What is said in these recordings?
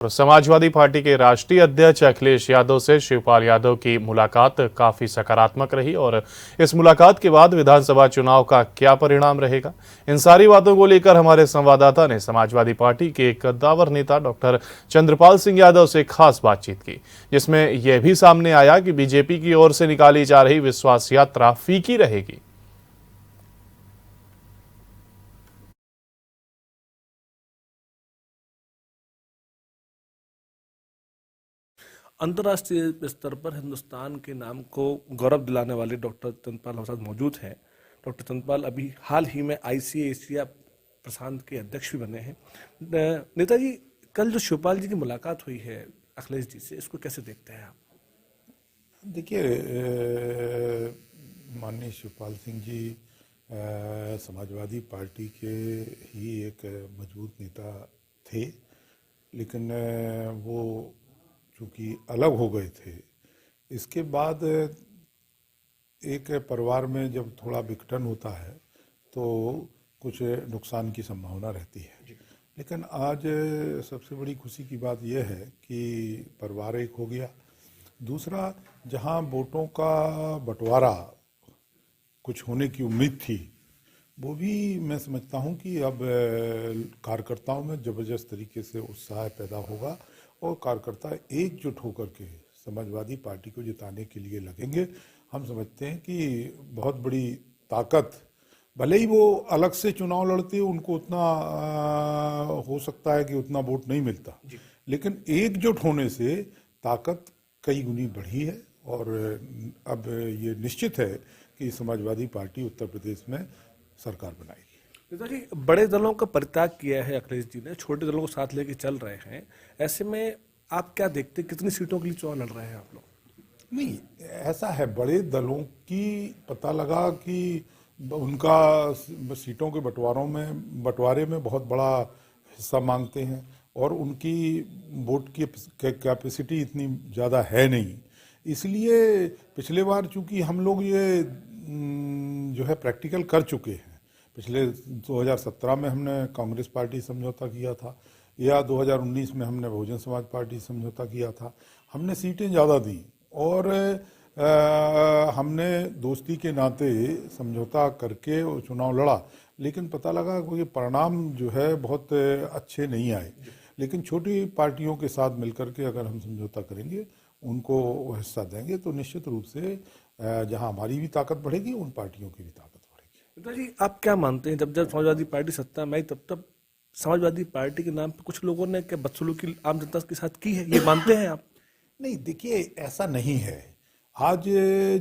Samajwadi party के राष्ट्रीय अध्यक्ष अखिलेश यादव से शिवपाल यादव की मुलाकात काफी सकारात्मक रही और इस मुलाकात के बाद विधानसभा चुनाव का क्या परिणाम रहेगा, इन सारी बातों को लेकर हमारे संवाददाता ने समाजवादी पार्टी के एक कद्दावर नेता डॉक्टर चंद्रपाल सिंह यादव से खास बातचीत की, जिसमें यह भी सामने आया कि बीजेपी की ओर से निकाली जा रही विश्वास यात्रा फीकी रहेगी। अंतर्राष्ट्रीय स्तर पर हिंदुस्तान के नाम को गौरव दिलाने वाले डॉक्टर चंद्रपाल हमारे साथ मौजूद हैं। डॉक्टर चंद्रपाल अभी हाल ही में ICA एशिया प्रशांत के अध्यक्ष भी बने हैं। नेताजी, कल जो शिवपाल जी की मुलाकात हुई है अखिलेश जी से, इसको कैसे देखते हैं आप? देखिए, माननीय शिवपाल सिंह जी समाजवादी पार्टी के ही एक मजबूत नेता थे, लेकिन वो चूँकि अलग हो गए थे, इसके बाद एक परिवार में जब थोड़ा विघटन होता है तो कुछ नुकसान की संभावना रहती है। लेकिन आज सबसे बड़ी खुशी की बात यह है कि परिवार एक हो गया। दूसरा, जहां वोटों का बंटवारा कुछ होने की उम्मीद थी, वो भी मैं समझता हूं कि अब कार्यकर्ताओं में ज़बरदस्त तरीके से उत्साह पैदा होगा और कार्यकर्ता एकजुट होकर के समाजवादी पार्टी को जिताने के लिए लगेंगे। हम समझते हैं कि बहुत बड़ी ताकत, भले ही वो अलग से चुनाव लड़ते हैं, उनको उतना हो सकता है कि उतना वोट नहीं मिलता, लेकिन एकजुट होने से ताकत कई गुनी बढ़ी है और अब ये निश्चित है कि समाजवादी पार्टी उत्तर प्रदेश में सरकार बनाएगी। नेताजी, बड़े दलों का परित्याग किया है अखिलेश जी ने, छोटे दलों को साथ लेके चल रहे हैं। ऐसे में आप क्या देखते हैं, कितनी सीटों के लिए चुनाव लड़ रहे हैं आप लोग? नहीं, ऐसा है, बड़े दलों की पता लगा कि उनका सीटों के बंटवारे में बहुत बड़ा हिस्सा मांगते हैं और उनकी वोट की कैपेसिटी इतनी ज़्यादा है नहीं। इसलिए पिछले बार चूंकि हम लोग ये जो है प्रैक्टिकल कर चुके हैं, पिछले 2017 में हमने कांग्रेस पार्टी समझौता किया था या 2019 में हमने बहुजन समाज पार्टी समझौता किया था। हमने सीटें ज़्यादा दी और हमने दोस्ती के नाते समझौता करके चुनाव लड़ा, लेकिन पता लगा कि परिणाम जो है बहुत अच्छे नहीं आए। लेकिन छोटी पार्टियों के साथ मिलकर के अगर हम समझौता करेंगे, उनको हिस्सा देंगे, तो निश्चित रूप से जहां हमारी भी ताकत बढ़ेगी, उन पार्टियों की भी ताकत बढ़ेगी। नेताजी, आप क्या मानते हैं, जब जब समाजवादी पार्टी सत्ता में आई तब समाजवादी पार्टी के नाम पर कुछ लोगों ने क्या बदसलूकी आम जनता के साथ की है, ये मानते हैं आप? नहीं, देखिए, ऐसा नहीं है। आज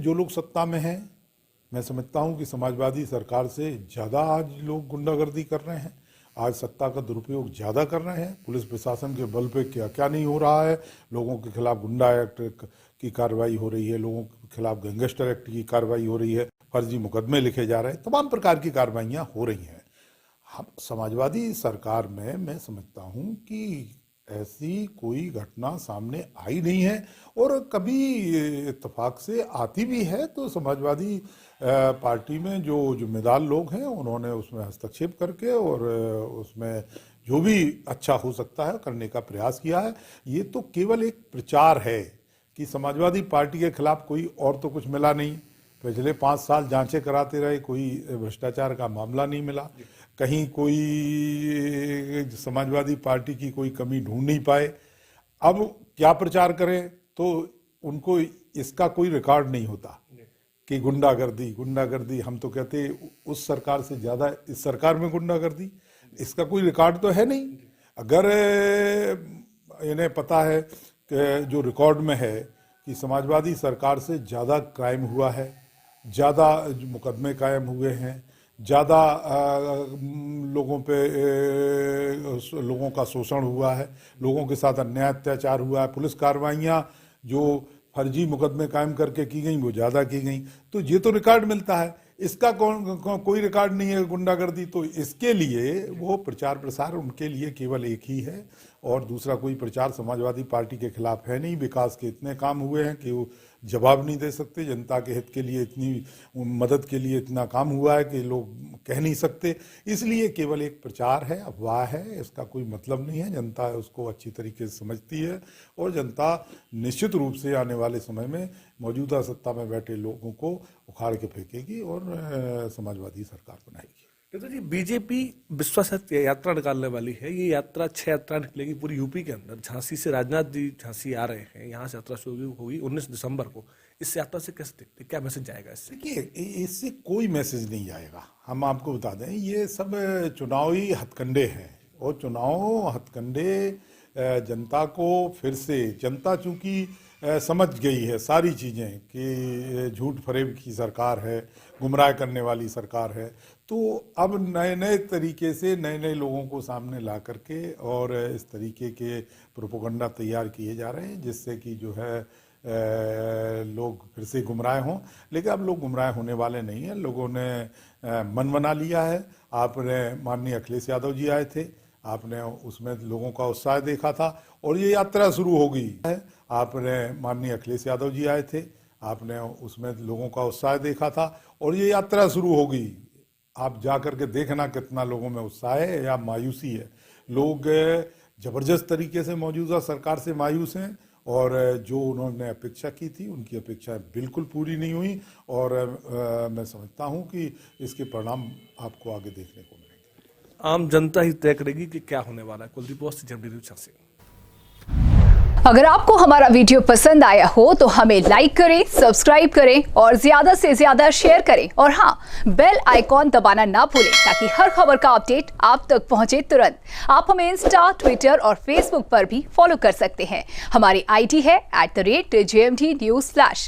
जो लोग सत्ता में हैं, मैं समझता हूं कि समाजवादी सरकार से ज़्यादा आज लोग गुंडागर्दी कर रहे हैं, आज सत्ता का दुरुपयोग ज़्यादा कर रहे हैं। पुलिस प्रशासन के बल पे क्या क्या नहीं हो रहा है, लोगों के खिलाफ गुंडा एक्ट की कार्रवाई हो रही है, लोगों के खिलाफ गैंगस्टर एक्ट की कार्रवाई हो रही है, फर्जी मुकदमे लिखे जा रहे हैं, तमाम प्रकार की कार्रवाइयाँ हो रही हैं। हम समाजवादी सरकार में मैं समझता हूं कि ऐसी कोई घटना सामने आई नहीं है और कभी इत्तेफाक से आती भी है तो समाजवादी पार्टी में जो जिम्मेदार लोग हैं, उन्होंने उसमें हस्तक्षेप करके और उसमें जो भी अच्छा हो सकता है करने का प्रयास किया है। ये तो केवल एक प्रचार है कि समाजवादी पार्टी के खिलाफ कोई और तो कुछ मिला नहीं। पिछले 5 साल जांचें कराते रहे, कोई भ्रष्टाचार का मामला नहीं मिला, कहीं कोई समाजवादी पार्टी की कोई कमी ढूंढ नहीं पाए। अब क्या प्रचार करें, तो उनको इसका कोई रिकॉर्ड नहीं होता कि गुंडागर्दी हम तो कहते उस सरकार से ज़्यादा इस सरकार में गुंडागर्दी, इसका कोई रिकॉर्ड तो है नहीं। अगर इन्हें पता है कि जो रिकॉर्ड में है कि समाजवादी सरकार से ज़्यादा क्राइम हुआ है, ज़्यादा मुकदमे कायम हुए हैं, ज़्यादा लोगों का शोषण हुआ है, लोगों के साथ अन्याय अत्याचार हुआ है, पुलिस कार्रवाइयाँ जो फर्जी मुकदमे कायम करके की गई वो ज़्यादा की गई, तो ये तो रिकॉर्ड मिलता है। इसका कोई रिकॉर्ड नहीं है गुंडागर्दी, तो इसके लिए वो प्रचार प्रसार उनके लिए केवल एक ही है और दूसरा कोई प्रचार समाजवादी पार्टी के खिलाफ है नहीं। विकास के इतने काम हुए हैं कि वो जवाब नहीं दे सकते। जनता के हित के लिए इतनी मदद के लिए इतना काम हुआ है कि लोग कह नहीं सकते। इसलिए केवल एक प्रचार है, अफवाह है, इसका कोई मतलब नहीं है। जनता उसको अच्छी तरीके से समझती है और जनता निश्चित रूप से आने वाले समय में मौजूदा सत्ता में बैठे लोगों को उखाड़ के फेंकेगी और समाजवादी सरकार बनाएगी। नेता जी, बीजेपी विश्वास यात्रा निकालने वाली है। ये यात्रा 6 यात्रा निकलेगी पूरी यूपी के अंदर। झांसी से राजनाथ जी झांसी आ रहे हैं, यहाँ से यात्रा शुरू होगी 19 दिसंबर को। इस यात्रा से कैसे देखते, क्या मैसेज जाएगा इससे? देखिए, इससे कोई मैसेज नहीं जाएगा। हम आपको बता दें, ये सब चुनावी हथकंडे हैं और चुनाव हथकंडे जनता को फिर से, जनता चूंकि समझ गई है सारी चीज़ें कि झूठ फरेब की सरकार है, गुमराह करने वाली सरकार है, तो अब नए नए तरीके से नए नए लोगों को सामने ला करके और इस तरीके के प्रोपोगंडा तैयार किए जा रहे हैं जिससे कि जो है लोग फिर से गुमराह हों। लेकिन अब लोग गुमराह होने वाले नहीं हैं। लोगों ने मन बना लिया है। आपने माननीय अखिलेश यादव जी आए थे, आपने उसमें लोगों का उत्साह देखा था और ये यात्रा शुरू हो गई है। आपने माननीय अखिलेश यादव जी आए थे, आपने उसमें लोगों का उत्साह देखा था और ये यात्रा शुरू हो गई। आप जा कर के देखना कितना लोगों में उत्साह है या मायूसी है। लोग जबरदस्त तरीके से मौजूदा सरकार से मायूस हैं और जो उन्होंने अपेक्षा की थी उनकी अपेक्षा बिल्कुल पूरी नहीं हुई और मैं समझता हूं कि इसके परिणाम आपको आगे देखने को मिलेंगे। आम जनता ही तय करेगी कि क्या होने वाला है। Kuldeep Bose, general news Jhansi. अगर आपको हमारा वीडियो पसंद आया हो तो हमें लाइक करें, सब्सक्राइब करें और ज्यादा से ज्यादा शेयर करें और हाँ, बेल आइकॉन दबाना ना भूलें ताकि हर खबर का अपडेट आप तक पहुंचे तुरंत। आप हमें इंस्टा, ट्विटर और फेसबुक पर भी फॉलो कर सकते हैं। हमारी आईडी है @JMT News Flash।